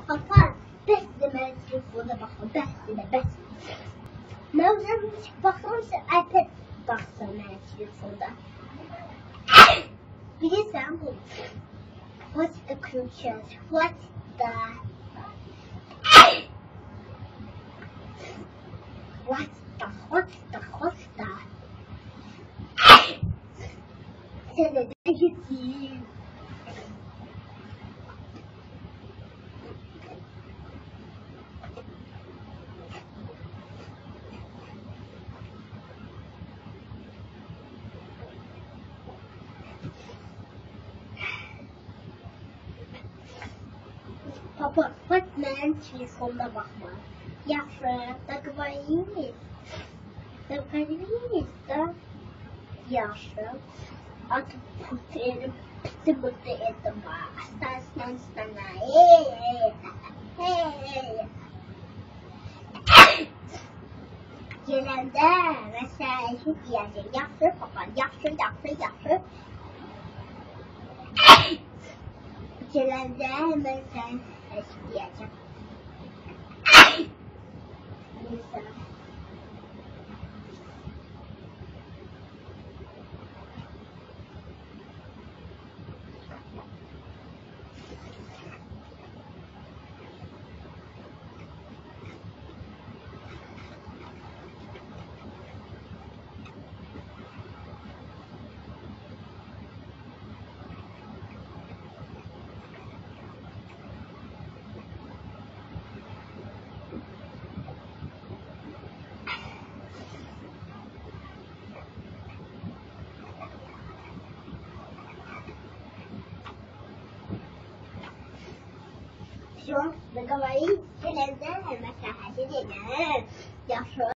Papa, bəs deməli telefonda baxma, bəs. Mən özüm baxıramsa iPad baxsam mənə telefonda. Bilirsən bu? What's the creatures? What's the Sen de gideyim. Papa, bak mən telefonda baxma. Yaxşı, договорились da. Yaxşı. Artık puterim, pıtı etdim var. Aslan sana. Gələndə məsələ deyəcək. Yaxşı, papa, yaxşı. Gələndə mən sən deyəcəm. Neyse. Все, договорились, гələndə məsələni deyəcəm. Yaxşı.